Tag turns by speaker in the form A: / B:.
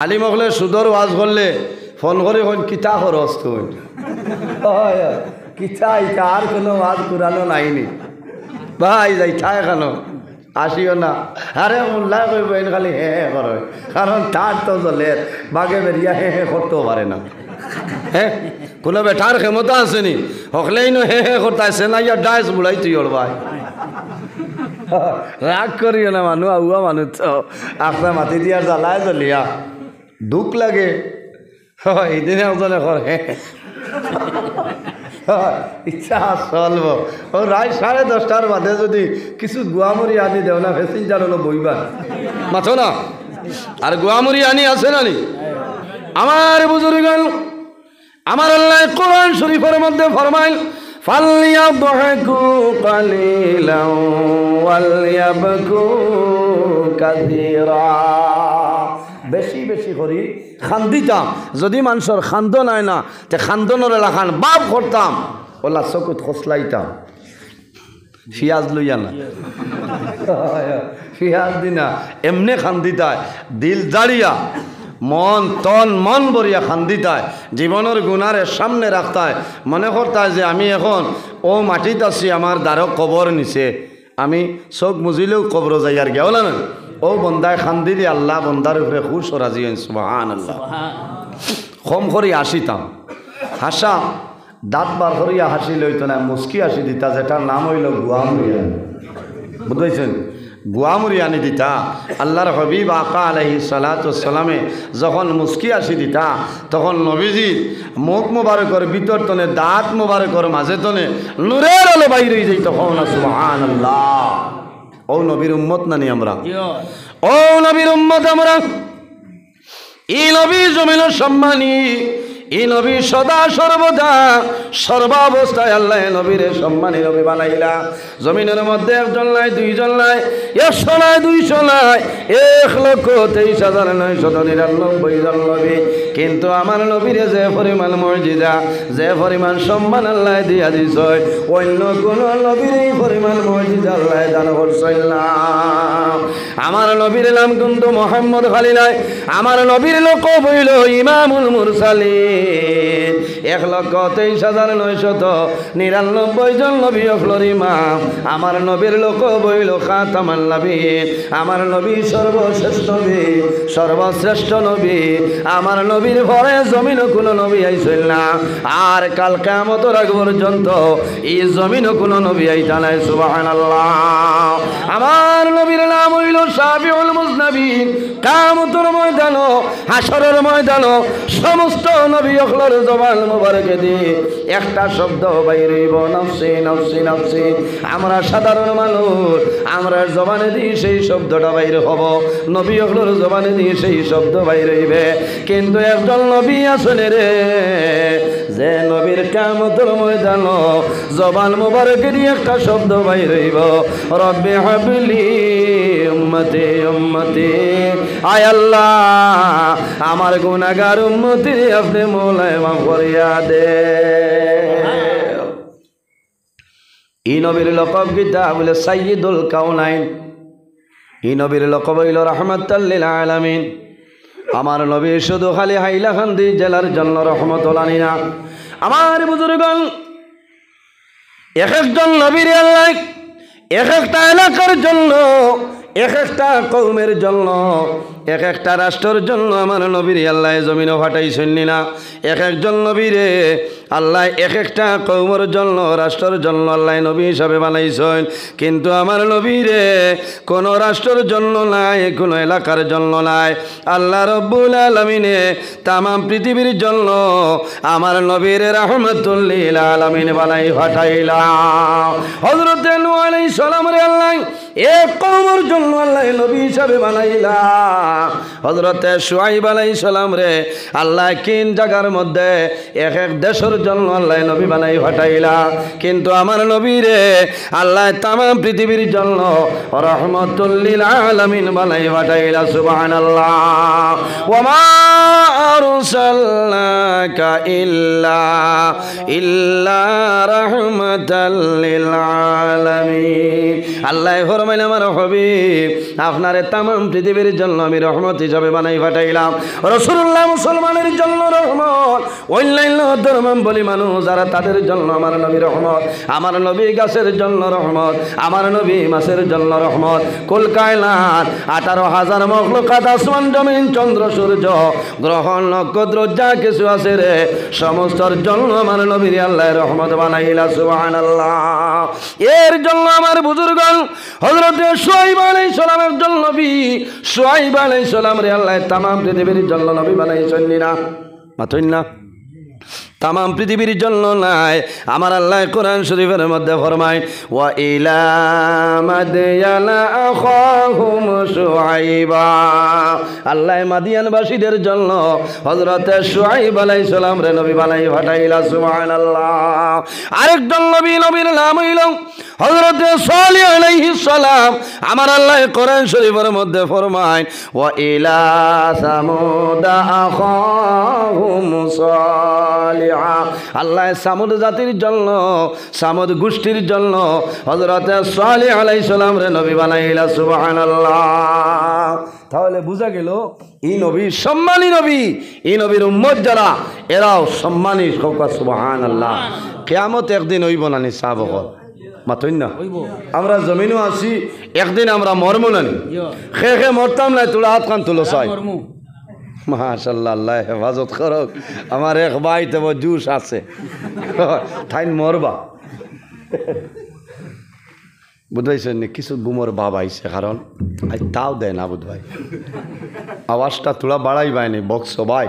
A: আলিম হলে সুদর ওয়াজ করলে ফোন করে হন কিতা খরচ তুই কিতা ইটা আর কোনো ওয়াজ কুরানো নাইনি ভাই যাইতা কেন আসিও না। আরে মোল্লা কইব এন খালি হে হে করে, কারণ তার তো জলের বাগে বেরিয়া হে হে করতেও পারে না। হ্যাঁ কোনো বেটার ক্ষমতা আসেনি হকলেই নো হে হে করতে আসে না, ইয়া ডাইস বুড়াই তুই ওর ভাই রাগ করিও না। মানুষ আউয়া মানুষ তো আপনার মাটি দিয়ার জ্বালায় জ্বলিয়া দুঃখ লাগে। এই দিনে ওজনে করে ইচ্ছা চলব ও রায় 10:30টার বাদে যদি কিছু গুয়ামুড়ি আনি দেও না প্যাসেঞ্জার হলো বইবা মাথো না। আর গুয়ামুড়ি আনি আছে না নি আমার বুজুর্গণ, আমার আল্লাহ কোরআন শরীফের মধ্যে ফরমাইল ফালইয়াদহাকু কালিলান ওয়ালইয়াবকু কাসীরা। বেশি বেশি করি খান্দিতাম, যদি মানুষের খান্দ নাই না তে খান্দনের এলাকান বাপ করতাম, ওলা চকুত খসলাইতাম পিঁয়াজ লইয়া না পিঁয়াজ দিনা এমনি খান্দিতায় দিল দাঁড়িয়া মন তন মন ভরিয়া খান্দিতায়, জীবনের গুণারে সামনে রাখতায়, মনে করতায় যে আমি এখন ও মাটিত আছি, আমার দ্বারও কবর নিছে, আমি চোখ মুজিলেও কবর যাই আর গেল না। ও বন্দায় খান্দি দিয়ে আল্লাহ বন্দার উপরে খুশ রাজি হইন সুবহানাল্লাহ। কম করি হাসিতাম, হাসা দাঁত বার করিয়া হাসি লইত না, মুস্কি হাসি দিতা, যেটার নাম হইল গুয়ামুড়ি। বুঝতেছেন গুয়ামুড়ি আনি দিতা। আল্লাহর হবিব আকা আলাইহিস সালাতু সালামে যখন মুস্কি হাসি দিতা তখন নবীজির মুখ মোবারকর ভিতর তনে দাঁত মোবারকর মাঝে তনে নূরের আলো বাইরে যাই তখন সুবহানাল্লাহ। ও নবীর উম্মত নানি আমরা, ও নবীর উম্মত আমরা। এই নবী জমিন সম্মানী, এই নবী সদা সর্বদা সর্বাবস্থায় আল্লাহ নবীর সম্মানী নবী বানাইলা। জমিনের মধ্যে একজন নাই, দুইজন নাই, 100 নাই, 200 নাই, 1,23,999 জন নবী। কিন্তু আমার নবীরে যে পরিমাণ মর্যাদা, যে পরিমাণ সম্মান আল্লাহ দিয়া দিছে, অন্য কোন নবীর এই পরিমাণ মর্যাদা আল্লাহ দান করছেন না। আমার নবীর নাম কিন্তু মোহাম্মদ খালি নাই, আমার নবীর লোক বইল ইমামুল মুরসালিন। 1,23,999 জন নবী অখলর ইমাম। আমার নবীর লোক বইল খাতামান নবীন। আমার নবী সর্বশ্রেষ্ঠ নবী, সর্বশ্রেষ্ঠ নবী। আমার নবীর পরে জমিনও কোনো নবী আইছিল না, আর কাল কিয়ামতের আগ পর্যন্ত এই জমিনও কোনো নবী আইতা নাই সুবহানাল্লাহ। আমার নবীর নাম হইল শাফিউল মুজনাবিন। কিয়ামতের ময়দান, হাসরের ময়দান সমস্ত নবী অখলর জবান মোবারকে দিয়ে একটা শব্দ বাইর হইব, নফসি নফসি নফসি। আমরা সাধারণ মানুষ, আমরা জবানে দিয়ে সেই শব্দটা বাইর হব, নবী অখলর জবানে দিয়ে সেই শব্দ বাইর হইবে। কিন্তু একজন নবী আছেন রে, যে নবীর কিয়ামতের ময়দান জবান মোবারকে দিয়ে একটা শব্দ বাইর হইব, রব্বি হাবলি উম্মতি উম্মতি। আয় আল্লাহ আমার গুনাহগার উম্মতি আপনি মওলায় মাফ করিয়া দে। এই নবীর লকব গীতা বলে সাইয়্যিদুল কাউনাইন। এই নবীর লকব হইল রাহমাতাল লিল আলামিন। আমার নবী শুধু খালি হাইলাকান্দি জেলার জন্য রহমতুল আলী না। আমার বুজুর্গণ, এক একজন নবীর আল্লাহ এক একটা এলাকার জন্য, এক একটা কওমের জন্য, এক একটা রাষ্ট্রের জন্য আমার নবীর আল্লাহ জমিনও ফাটাইছেন না। এক একজন নবীরে আল্লাহ এক একটা কওমের জন্য, রাষ্ট্রের জন্য আল্লাহ নবী হিসাবে বানাইছেন। কিন্তু আমার নবীরে কোনো রাষ্ট্রের জন্য নাই, কোনো এলাকার জন্য নাই। আল্লাহ রব্বুল আলামিনে তামাম পৃথিবীর জন্য আমার নবীর রাহমাতুল লিল আলামিন বানাই ফাটাইলা। হযরত নূহ আলাইহিস সালামের আল্লাহ এক কওমের জন্য আল্লাহ নবী হিসাবে বানাইলা। হযরত শুআইব আলাইহিস সালাম রে আল্লাহ কিন জায়গার মধ্যে এক এক দেশের জন্য আল্লাহ নবী বানাই ফাটাইলা। কিন্তু আমার নবী রে আল্লাহ তামাম পৃথিবীর জন্য রাহমাতুল লিল আলামিন বানাই ফাটাইলা সুবহানাল্লাহ। ওয়া মা আরসালনাকা ইল্লা রাহমাতাল লিল আলামিন। আল্লাহ ফরমাইলেন আমার হাবিব আপনারে তামাম পৃথিবীর জন্য আমি রহমত হিসাবে বানাই পাঠাইলাম। রাসূলুল্লাহ মুসলমানের জন্য রহমত, অন্যান্য ধর্মাবলী মানুষ যারা তাদের জন্য আমার নবী রহমত, আমার নবী গাছের জন্য রহমত, আমার নবী মাছের জন্য রহমত। কুল কায়নাত 18,000 মখলুকাত, আসমান জমিন চন্দ্র সূর্য গ্রহ নক্ষত্র যা কিছু আছে রে সমস্তর জন্য আমার নবীর আল্লাহ রহমত বানাইলা। সুবহানাল্লাহ। এর জন্য আমার বুজুর্গণ হযরত শুআয়ব আলাইহিস সালামের জন্য নবী শুআয়ব আলাইহিস সালাম রে আল্লাহ তামাম পৃথিবীর জন্য নবী বানাইছেন না মাতইন না, তামাম পৃথিবীর জন্য নাই। আমার আল্লাহ কোরআন শরীফের মধ্যে ফরমায় ওয়া ইলা মাদয়ানা আখাহুম শুআইবা। আল্লাহ মাদিয়ানবাসীদের জন্য হযরত শুআইব আলাইহিস সালাম রে নবী বানাই পাঠাইলা। সুবহানাল্লাহ। আরেকজন নবীর নাম হইল হযরত সালেহ আলাইহিস সালাম। আমার আল্লাহ কোরআন শরীফের মধ্যে ফরমায় ওয়া ইলা সামুদা আখাহুম সালেহ। আল্লাহ সামুদ জাতির জন্য সামুদ গোষ্ঠীর জন্য হযরত সালেহ আলাইহিস সালাম রে নবী বানাইলা। সুবহানাল্লাহ। তাহলে বোঝা গেল এই নবী সম্মানী নবী, এই নবীর উম্মত যারা এরাও সম্মানী। সুবহানাল্লাহ। কিয়ামত একদিন হইব না নি সাহাবক মাতইন না, আমরা জমিনও আছি একদিন আমরা মরব না নি। খে মরতাম না, তোরা হাত কান তুলো চাই। মাশাআল্লাহ, আল্লাহ হেফাজত করক। আমার এক ভাই তো জুস আছে ঠাইন মরবা বুঝাইছেন নি, কিছু গুমর ভাব আইছে, কারণ তাও দেয় না বুধ ভাই, আওয়াজটা তোলা বাড়াই বাইনি বক্স ভাই।